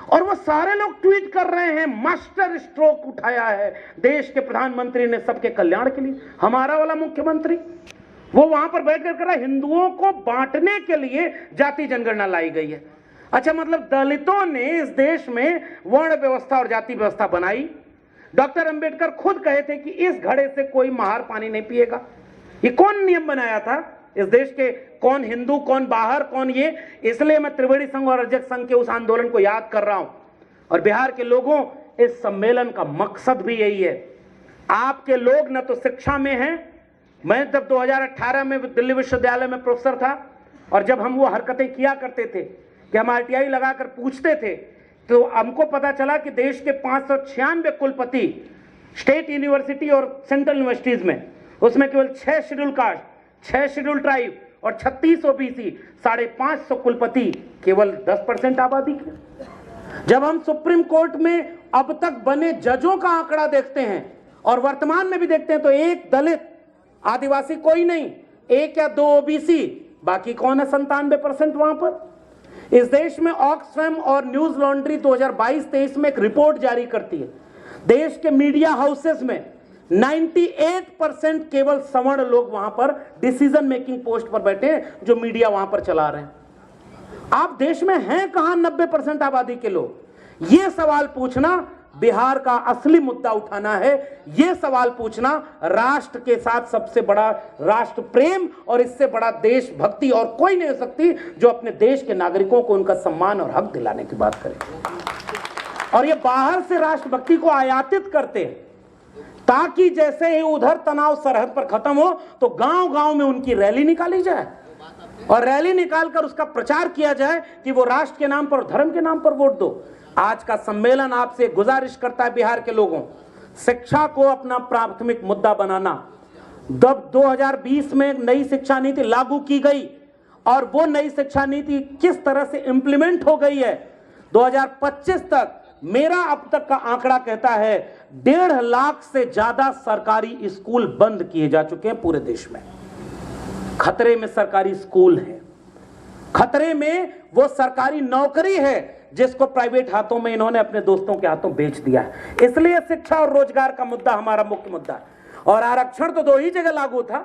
और वो सारे लोग ट्वीट कर रहे हैं मास्टर स्ट्रोक उठाया है देश के प्रधानमंत्री ने सबके कल्याण के लिए। हमारा वाला मुख्यमंत्री वो वहां पर बैठकर कर रहा है हिंदुओं को बांटने के लिए जाति जनगणना लाई गई है। अच्छा, मतलब दलितों ने इस देश में वर्ण व्यवस्था और जाति व्यवस्था बनाई। डॉक्टर अंबेडकर खुद कहे थे कि इस घड़े से कोई महार पानी नहीं पिएगा। ये कौन नियम बनाया था इस देश के? कौन हिंदू, कौन बाहर, कौन ये? इसलिए मैं त्रिवेणी संघ और रजक संघ के उस आंदोलन को याद कर रहा हूं। और बिहार के लोगों, इस सम्मेलन का मकसद भी यही है। आपके लोग न तो शिक्षा में हैं। मैं जब 2018 में दिल्ली विश्वविद्यालय में प्रोफेसर था, और जब हम वो हरकतें किया करते थे कि हम आरटीआई लगाकर पूछते थे, तो हमको पता चला कि देश के 596 कुलपति स्टेट यूनिवर्सिटी और सेंट्रल यूनिवर्सिटीज में, उसमें केवल 6 शेड्यूल कास्ट, 6 शेड्यूल ट्राइब और 36 ओबीसी, 550 कुलपति, केवल 10% आबादी के। जब हम सुप्रीम कोर्ट में अब तक बने जजों का आंकड़ा देखते हैं और वर्तमान में भी देखते हैं, तो एक दलित, आदिवासी कोई नहीं, 1 या 2 ओबीसी, बाकी कौन है 97% वहां पर। इस देश में ऑक्सफैम और न्यूज लॉन्ड्री 2022-23 में एक रिपोर्ट जारी करती है। देश के मीडिया हाउसेस में 98% केवल सवर्ण लोग वहां पर डिसीजन मेकिंग पोस्ट पर बैठे हैं, जो मीडिया वहां पर चला रहे हैं। आप देश में हैं कहां 90% आबादी के लोग? ये सवाल पूछना बिहार का असली मुद्दा उठाना है। यह सवाल पूछना राष्ट्र के साथ सबसे बड़ा राष्ट्र प्रेम और इससे बड़ा देशभक्ति और कोई नहीं हो सकती जो अपने देश के नागरिकों को उनका सम्मान और हक दिलाने की बात करे। और ये बाहर से राष्ट्रभक्ति को आयातित करते हैं ताकि जैसे ही उधर तनाव सरहद पर खत्म हो तो गांव-गांव में उनकी रैली निकाली जाए और रैली निकालकर उसका प्रचार किया जाए कि वो राष्ट्र के नाम पर और धर्म के नाम पर वोट दो। आज का सम्मेलन आपसे गुजारिश करता है बिहार के लोगों, शिक्षा को अपना प्राथमिक मुद्दा बनाना। जब 2020 में नई शिक्षा नीति लागू की गई और वो नई शिक्षा नीति किस तरह से इंप्लीमेंट हो गई है, 2025 तक मेरा अब तक का आंकड़ा कहता है 1.5 लाख से ज्यादा सरकारी स्कूल बंद किए जा चुके हैं पूरे देश में। खतरे में सरकारी स्कूल है, खतरे में वो सरकारी नौकरी है जिसको प्राइवेट हाथों में इन्होंने अपने दोस्तों के हाथों बेच दिया है। इसलिए शिक्षा और रोजगार का मुद्दा हमारा मुख्य मुद्दा है। और आरक्षण तो 2 ही जगह लागू था,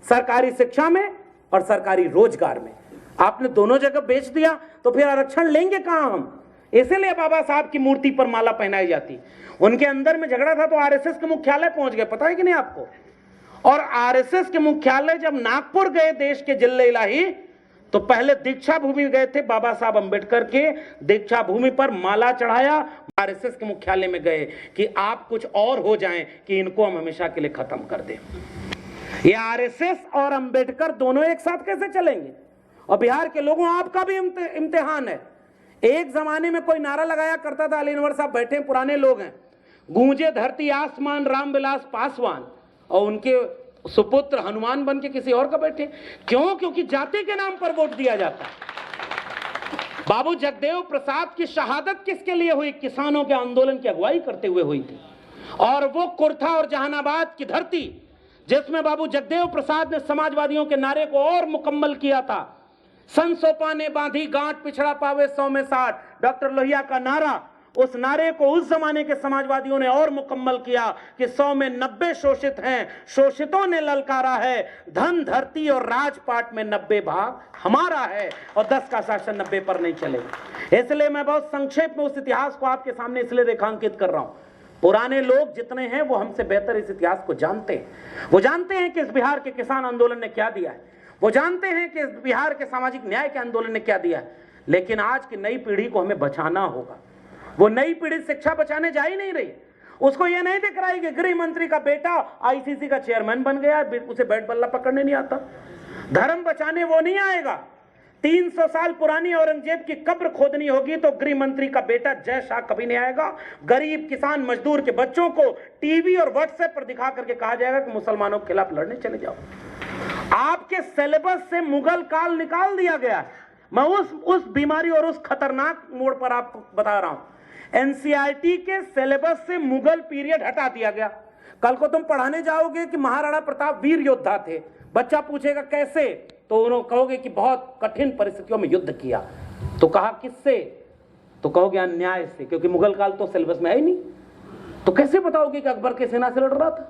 सरकारी शिक्षा में और सरकारी रोजगार में। आपने दोनों जगह बेच दिया तो फिर आरक्षण लेंगे कहां हम? इसीलिए बाबा साहब की मूर्ति पर माला पहनाई जाती। उनके अंदर में झगड़ा था तो आरएसएस के मुख्यालय पहुंच गए, पता है कि नहीं आपको? और आरएसएस के मुख्यालय जब नागपुर गए देश के जिले इलाही, तो पहले दीक्षा भूमि गए थे, बाबा साहब अंबेडकर के दीक्षा भूमि पर माला चढ़ाया, आरएसएस के मुख्यालय में गए कि आप कुछ और हो जाएं कि इनको हम हमेशा के लिए खत्म कर दें। ये आरएसएस और अंबेडकर दोनों एक साथ कैसे चलेंगे? और बिहार के लोगों, आपका भी इम्तिहान है। एक जमाने में कोई नारा लगाया करता था, अली अनवर साहब बैठे पुराने लोग हैं, गूंजे धरती आसमान रामविलास पासवान, और सुपुत्र हनुमान बन के किसी और का बैठे। क्यों? क्योंकि जाति के नाम पर वोट दिया जाता है। बाबू जगदेव प्रसाद की शहादत किसके लिए हुई? किसानों के आंदोलन की अगुवाई करते हुए हुई थी। और वो कुर्था और जहानाबाद की धरती जिसमें बाबू जगदेव प्रसाद ने समाजवादियों के नारे को और मुकम्मल किया था। संसोपा ने बांधी गांठ, पिछड़ा पावे 100 में 60, डॉक्टर लोहिया का नारा, उस नारे को उस जमाने के समाजवादियों ने और मुकम्मल किया कि 100 में 90 शोषित हैं, शोषितों ने ललकारा है, धन धरती और राजपाट में 90 भाग हमारा है और 10 का शासन 90 पर नहीं चलेगा। इसलिए मैं बहुत संक्षेप में उस इतिहास को आपके सामने इसलिए रेखांकित कर रहा हूं। पुराने लोग जितने हैं वो हमसे बेहतर इस इतिहास को जानते हैं। वो जानते हैं कि इस बिहार के किसान आंदोलन ने क्या दिया है, वो जानते हैं कि इस बिहार के सामाजिक न्याय के आंदोलन ने क्या दिया है। लेकिन आज की नई पीढ़ी को हमें बचाना होगा। वो नई पीढ़ी शिक्षा बचाने जा ही नहीं रही। उसको ये नहीं दिख रहा है कि गृह मंत्री का बेटा आईसीसी का चेयरमैन बन गया, उसे बैट बल्ला पकड़ने नहीं आता। धर्म बचाने वो नहीं आएगा। 300 साल पुरानी औरंगजेब की कब्र खोदनी होगी तो गृह मंत्री का बेटा जय शाह कभी नहीं आएगा। गरीब किसान मजदूर के बच्चों को टीवी और व्हाट्सएप पर दिखा करके कहा जाएगा कि मुसलमानों के खिलाफ लड़ने चले जाओ। आपके सिलेबस से मुगल काल निकाल दिया गया है। मैं उस बीमारी और उस खतरनाक मोड़ पर आपको बता रहा हूं। एनसीईआरटी के सिलेबस से मुगल पीरियड हटा दिया गया। कल को तुम पढ़ाने जाओगे कि महाराणा प्रताप वीर योद्धा थे, बच्चा पूछेगा कैसे, तो उन्होंने कहोगे कि बहुत कठिन परिस्थितियों में युद्ध किया। तो कहा किससे, तो कहोगे अन्याय से, क्योंकि मुगल काल तो सिलेबस में है ही नहीं। तो कैसे बताओगे कि अकबर के सेना से लड़ रहा था?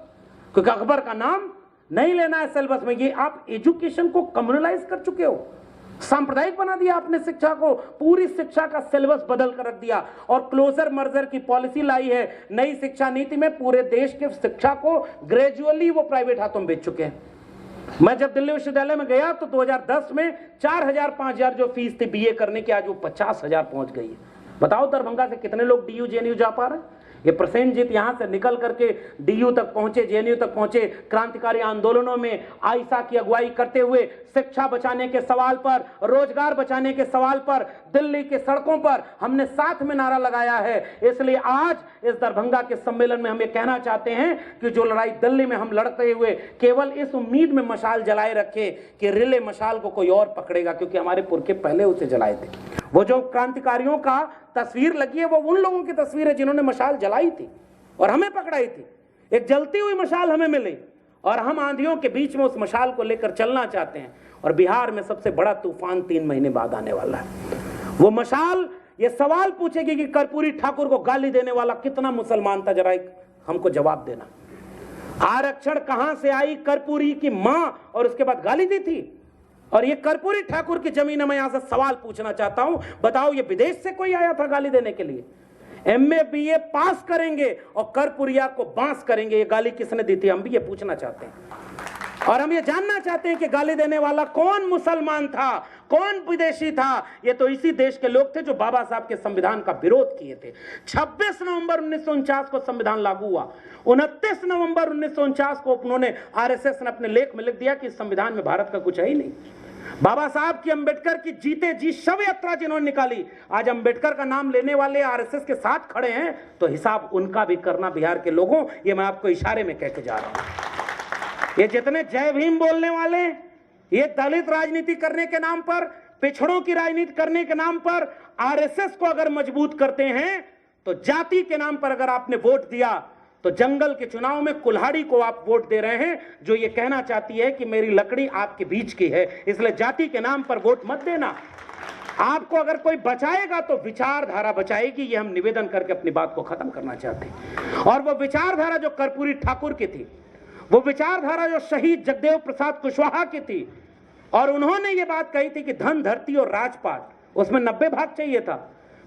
क्योंकि अकबर का नाम नहीं लेना है सिलेबस में। ये आप एजुकेशन को कम्युनलाइज कर चुके हो, सांप्रदायिक बना दिया आपने शिक्षा को। पूरी शिक्षा का सिलेबस बदल कर रख दिया और क्लोजर मर्जर की पॉलिसी लाई है नई शिक्षा नीति में। पूरे देश के शिक्षा को ग्रेजुअली वो प्राइवेट हाथों में बेच चुके हैं। मैं जब दिल्ली विश्वविद्यालय में गया तो 2010 में 4000 5000 जो फीस थी बीए करने की, आज वो 50,000 पहुंच गई है। बताओ दरभंगा से कितने लोग डीयू जेएनयू जा पा रहे हैं? ये प्रसेनजीत यहां से निकल करके डीयू तक पहुंचे, जेएनयू तक पहुंचे। क्रांतिकारी आंदोलनों में आयशा की अगुवाई करते हुए शिक्षा बचाने के सवाल पर, रोजगार बचाने के सवाल पर दिल्ली के सड़कों पर हमने साथ में नारा लगाया है। इसलिए आज इस दरभंगा के सम्मेलन में हम ये कहना चाहते हैं कि जो लड़ाई दिल्ली में हम लड़ते हुए केवल इस उम्मीद में मशाल जलाए रखे कि रिले मशाल को कोई और पकड़ेगा, क्योंकि हमारे पुरखे पहले उसे जलाए थे। वो जो क्रांतिकारियों का तस्वीर लगी है वो उन लोगों की तस्वीर है जिन्होंने मशाल जलाई थी और हमें पकड़ाई थी। एक जलती हुई मशाल हमें मिली और हम आंधियों के बीच में उस मशाल को लेकर चलना चाहते हैं। और बिहार में सबसे बड़ा तूफान 3 महीने बाद आने वाला है। वो मशाल ये सवाल पूछेगी कि कर्पूरी ठाकुर को गाली देने वाला कितना मुसलमान था, जरा एक हमको जवाब देना। आरक्षण कहां से आई? कर्पूरी की मां और उसके बाद गाली दी थी। और ये कर्पूरी ठाकुर की जमीन है। मैं यहां से सवाल पूछना चाहता हूं, बताओ ये विदेश से कोई आया था गाली देने के लिए? एमए बीए पास करेंगे और कर्पूरिया को बांस करेंगे, ये गाली किसने दी थी? हम भी ये पूछना चाहते हैं और हम ये जानना चाहते हैं कि गाली देने वाला कौन मुसलमान था, कौन विदेशी था? ये तो इसी देश के लोग थे जो बाबा साहब के संविधान का विरोध किए थे। 26 नवंबर 1949 को संविधान लागू हुआ। 29 नवंबर 1949 को उन्होंने आरएसएस ने अपने लेख में लिख दिया कि संविधान में भारत का कुछ है ही नहीं। बाबा साहब की अंबेडकर की जीते जी शव यात्रा जिन्होंने निकाली, आज अंबेडकर का नाम लेने वाले आरएसएस के साथ खड़े हैं, तो हिसाब उनका भी करना बिहार के लोगों। ये मैं आपको इशारे में कह के जा रहा हूं। ये जितने जय भीम बोलने वाले, ये दलित राजनीति करने के नाम पर, पिछड़ों की राजनीति करने के नाम पर आरएसएस को अगर मजबूत करते हैं, तो जाति के नाम पर अगर आपने वोट दिया तो जंगल के चुनाव में कुल्हाड़ी को आप वोट दे रहे हैं जो ये कहना चाहती है कि मेरी लकड़ी आपके बीच की है। इसलिए जाति के नाम पर वोट मत देना। आपको अगर कोई बचाएगा तो विचारधारा बचाएगी। ये हम निवेदन करके अपनी बात को खत्म करना चाहते हैं। और वो विचारधारा जो कर्पूरी ठाकुर की थी, वो विचारधारा जो शहीद जगदेव प्रसाद कुशवाहा की थी, और उन्होंने ये बात कही थी कि धन धरती और राजपाट, उसमें 90 भाग चाहिए था।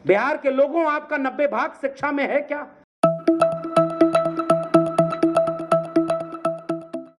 बिहार के लोगों, आपका 90 भाग शिक्षा में है क्या?